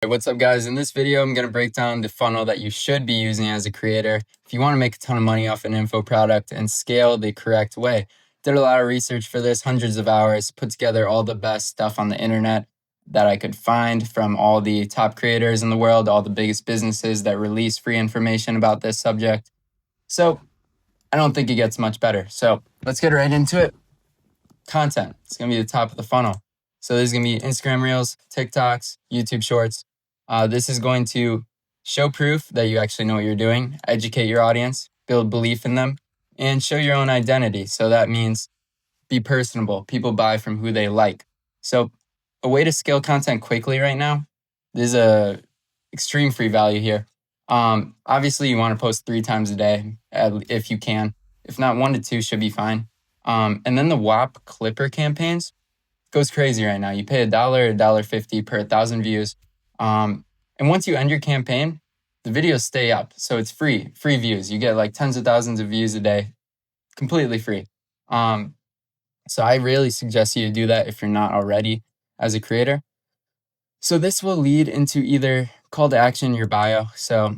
Hey, what's up, guys? In this video, I'm going to break down the funnel that you should be using as a creator if you want to make a ton of money off an info product and scale the correct way. Did a lot of research for this, hundreds of hours, put together all the best stuff on the internet that I could find from all the top creators in the world, all the biggest businesses that release free information about this subject. So I don't think it gets much better. So let's get right into it. Content. It's going to be the top of the funnel. So there's going to be Instagram Reels, TikToks, YouTube Shorts. This is going to show proof that you actually know what you're doing, educate your audience, build belief in them, and show your own identity. So that means be personable. People buy from who they like. So a way to scale content quickly right now, there's a extreme free value here. Obviously, you want to post 3 times a day if you can. If not, 1 to 2 should be fine. And then the WAP Clipper campaigns goes crazy right now. You pay $1, $1.50 per 1,000 views. And once you end your campaign, the videos stay up. So it's free views. You get like tens of thousands of views a day, completely free. So I really suggest you do that if you're not already as a creator. So this will lead into either call to action in your bio. So,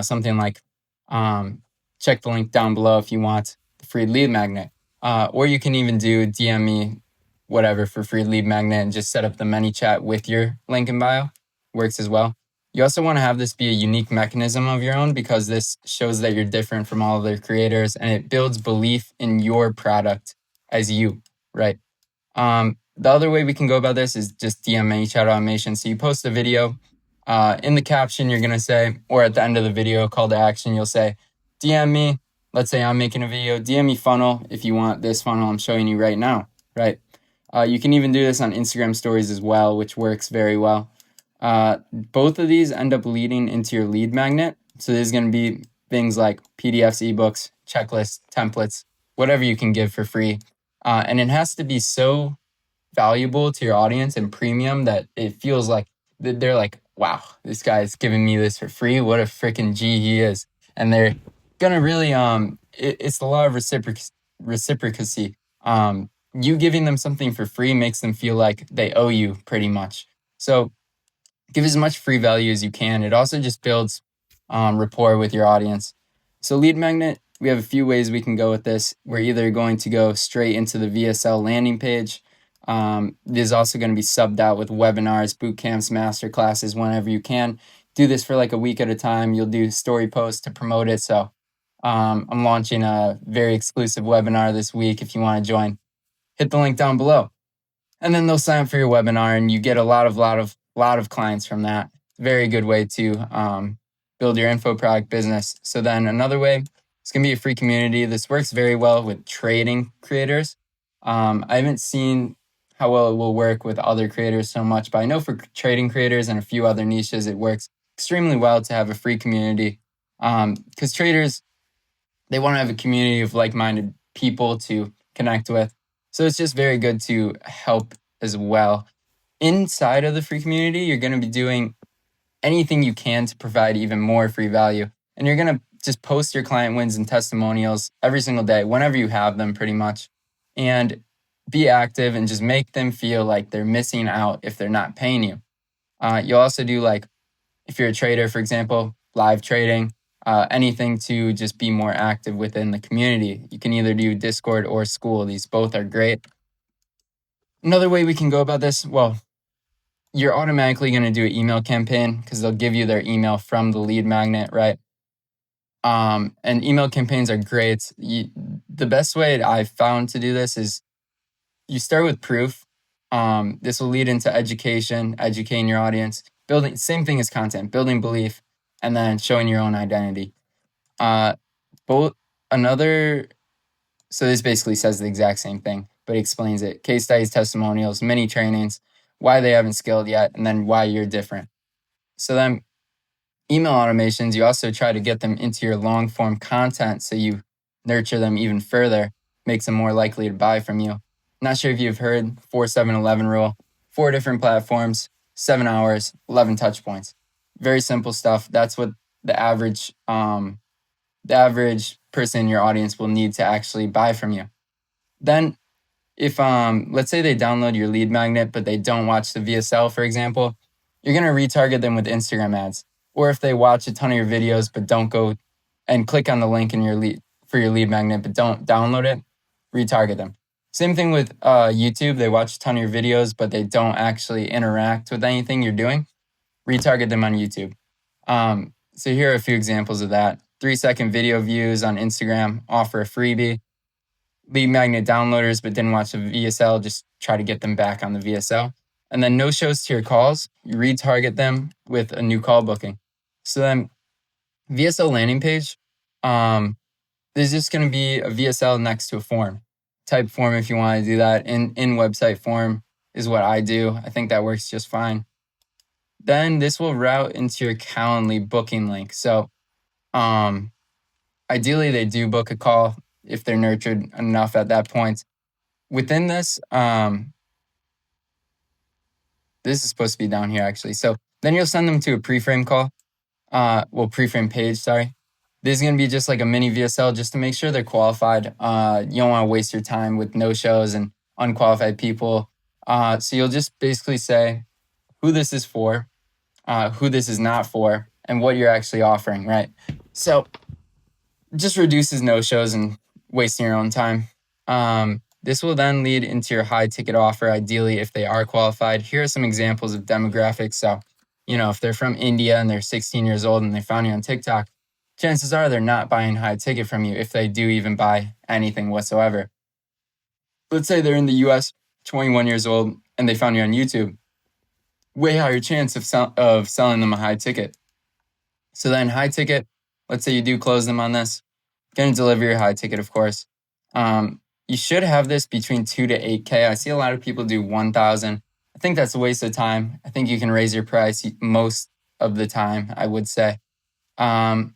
something like check the link down below if you want the free lead magnet. Or you can even do DM me whatever for free lead magnet and just set up the ManyChat with your link in bio. Works as well. You also want to have this be a unique mechanism of your own because this shows that you're different from all other creators and it builds belief in your product as you, right? The other way we can go about this is just DM ManyChat automation. So you post a video, in the caption you're going to say, or at the end of the video, call to action, you'll say, DM me. Let's say I'm making a video, DM me funnel if you want this funnel I'm showing you right now, right? You can even do this on Instagram stories as well, which works very well. Both of these end up leading into your lead magnet. So there's going to be things like PDFs, ebooks, checklists, templates, whatever you can give for free. And it has to be so valuable to your audience and premium that it feels like they're like, wow, this guy's giving me this for free. What a freaking G he is. And they're going to really, it's the law of reciprocity. You giving them something for free makes them feel like they owe you pretty much. So give as much free value as you can. It also just builds rapport with your audience. So lead magnet, we have a few ways we can go with this. We're either going to go straight into the VSL landing page. There's also going to be subbed out with webinars, boot camps, master classes whenever you can. Do this for like a week at a time. You'll do story posts to promote it. So I'm launching a very exclusive webinar this week. If you want to join, hit the link down below. And then they'll sign up for your webinar and you get a lot of clients from that. Very good way to build your info product business. So then another way, it's going to be a free community. This works very well with trading creators. I haven't seen how well it will work with other creators so much, but I know for trading creators and a few other niches, it works extremely well to have a free community. Because traders, they want to have a community of like-minded people to connect with. So it's just very good to help as well. Inside of the free community, you're going to be doing anything you can to provide even more free value. And you're going to just post your client wins and testimonials every single day, whenever you have them pretty much. And be active and just make them feel like they're missing out if they're not paying you. You'll also do like, if you're a trader, for example, live trading, anything to just be more active within the community. You can either do Discord or School. These both are great. Another way we can go about this, well, you're automatically going to do an email campaign because they'll give you their email from the lead magnet, right? And email campaigns are great. The best way I've found to do this is you start with proof. This will lead into education, educating your audience, building, same thing as content, building belief, and then showing your own identity. So this basically says the exact same thing, but explains it. Case studies, testimonials, mini trainings, why they haven't scaled yet, and then why you're different. So then email automations, you also try to get them into your long form content so you nurture them even further, makes them more likely to buy from you. Not sure if you've heard 4-7-11 rule, 4 different platforms, 7 hours, 11 touch points. Very simple stuff. That's what the average person in your audience will need to actually buy from you. Then if let's say they download your lead magnet, but they don't watch the VSL, for example, you're going to retarget them with Instagram ads. Or if they watch a ton of your videos but don't go and click on the link in your lead for your lead magnet but don't download it, retarget them. Same thing with YouTube. They watch a ton of your videos but they don't actually interact with anything you're doing. Retarget them on YouTube. So here are a few examples of that. 3-second video views on Instagram, offer a freebie. Lead magnet downloaders but didn't watch the VSL, just try to get them back on the VSL. And then no shows to your calls, you retarget them with a new call booking. So then VSL landing page, there's just going to be a VSL next to a form. Type form if you want to do that. In website form is what I do. I think that works just fine. Then this will route into your Calendly booking link. So ideally they do book a call if they're nurtured enough at that point. Within this, this is supposed to be down here actually. So then you'll send them to a pre-frame call. Pre-frame page, sorry. This is going to be just like a mini VSL just to make sure they're qualified. You don't want to waste your time with no-shows and unqualified people. So you'll just basically say who this is for, who this is not for, and what you're actually offering, right? So just reduces no-shows and wasting your own time. This will then lead into your high-ticket offer, ideally if they are qualified. Here are some examples of demographics. So, if they're from India and they're 16 years old and they found you on TikTok, chances are they're not buying high ticket from you if they do even buy anything whatsoever. Let's say they're in the US, 21 years old, and they found you on YouTube. Way higher chance of selling them a high ticket. So then high ticket, let's say you do close them on this, going to deliver your high ticket, of course. You should have this between 2 to 8K. I see a lot of people do 1,000. I think that's a waste of time. I think you can raise your price most of the time, I would say. And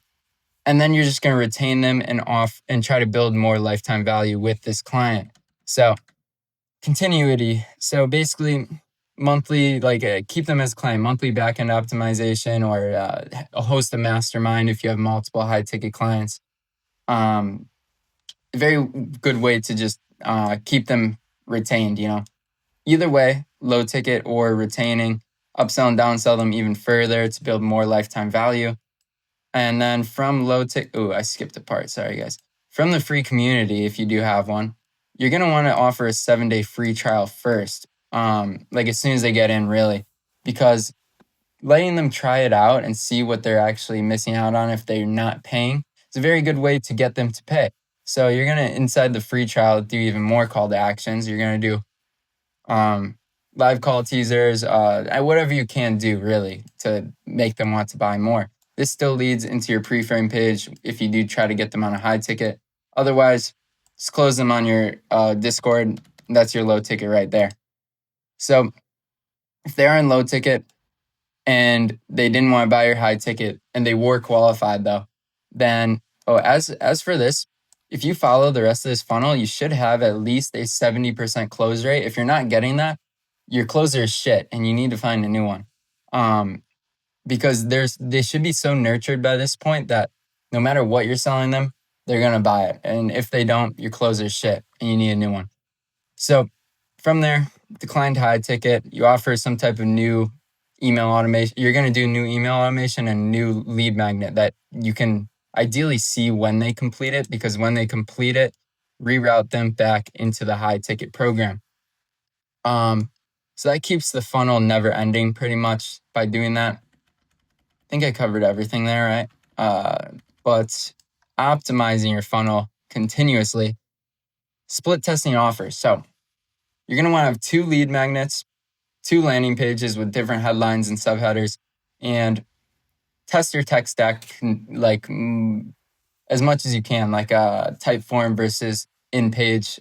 then you're just going to retain them and try to build more lifetime value with this client. So continuity. So basically monthly, keep them as a client, monthly backend optimization, or host a mastermind if you have multiple high ticket clients. A very good way to just keep them retained, Either way, low ticket or retaining, upsell and downsell them even further to build more lifetime value. And then from low ticket, I skipped a part, sorry guys. From the free community, if you do have one, you're going to want to offer a 7-day free trial first, as soon as they get in, really, because letting them try it out and see what they're actually missing out on if they're not paying is a very good way to get them to pay. So you're going to, inside the free trial, do even more call to actions. You're going to do live call teasers, whatever you can do, really, to make them want to buy more. This still leads into your pre-frame page if you do try to get them on a high ticket. Otherwise, just close them on your Discord. That's your low ticket right there. So if they are in low ticket and they didn't want to buy your high ticket and they were qualified though, then as for this, if you follow the rest of this funnel, you should have at least a 70% close rate. If you're not getting that, your closer is shit and you need to find a new one. Because they should be so nurtured by this point that no matter what you're selling them, they're going to buy it. And if they don't, your closer is shit and you need a new one. So from there, declined high ticket, you offer some type of new email automation. You're going to do new email automation and new lead magnet that you can ideally see when they complete it, because when they complete it, reroute them back into the high ticket program. So that keeps the funnel never ending pretty much by doing that. I think I covered everything there, right? But optimizing your funnel continuously, split testing offers. So you're going to want to have 2 lead magnets, 2 landing pages with different headlines and subheaders, and test your tech stack as much as you can, like type form versus in-page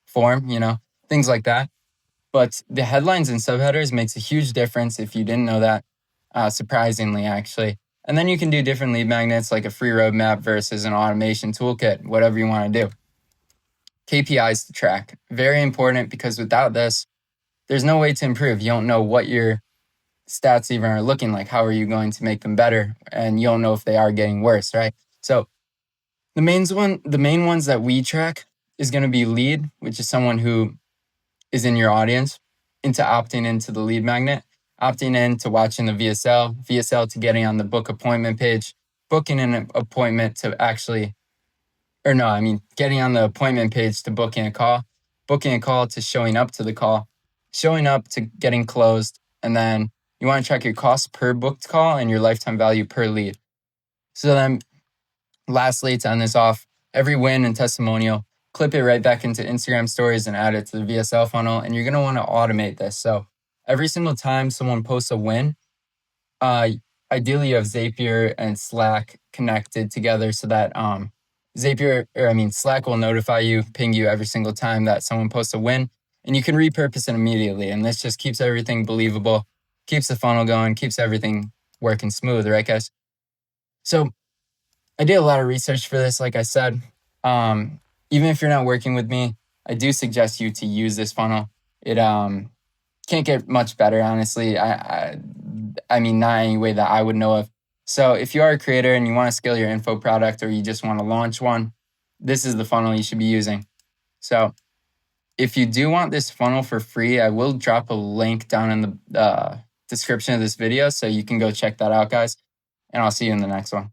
form, things like that. But the headlines and subheaders makes a huge difference if you didn't know that, surprisingly, actually. And then you can do different lead magnets, like a free roadmap versus an automation toolkit, whatever you want to do. KPIs to track. Very important, because without this, there's no way to improve. You don't know what your stats even are looking like. How are you going to make them better? And you don't know if they are getting worse, right? So the main ones that we track is going to be lead, which is someone who is in your audience, into opting into the lead magnet. opting in to watching the VSL to getting on the book appointment page, booking an appointment to getting on the appointment page to booking a call to showing up to the call, showing up to getting closed, and then you want to track your cost per booked call and your lifetime value per lead. So then lastly, to end this off, every win and testimonial, clip it right back into Instagram stories and add it to the VSL funnel. And you're going to want to automate this. So every single time someone posts a win, ideally you have Zapier and Slack connected together so that Slack will notify you, ping you every single time that someone posts a win, and you can repurpose it immediately. And this just keeps everything believable, keeps the funnel going, keeps everything working smooth, right, guys? So I did a lot of research for this, like I said. Even if you're not working with me, I do suggest you to use this funnel. It can't get much better, honestly. I mean, not any way that I would know of. So if you are a creator and you want to scale your info product or you just want to launch one, this is the funnel you should be using. So if you do want this funnel for free, I will drop a link down in the description of this video so you can go check that out, guys. And I'll see you in the next one.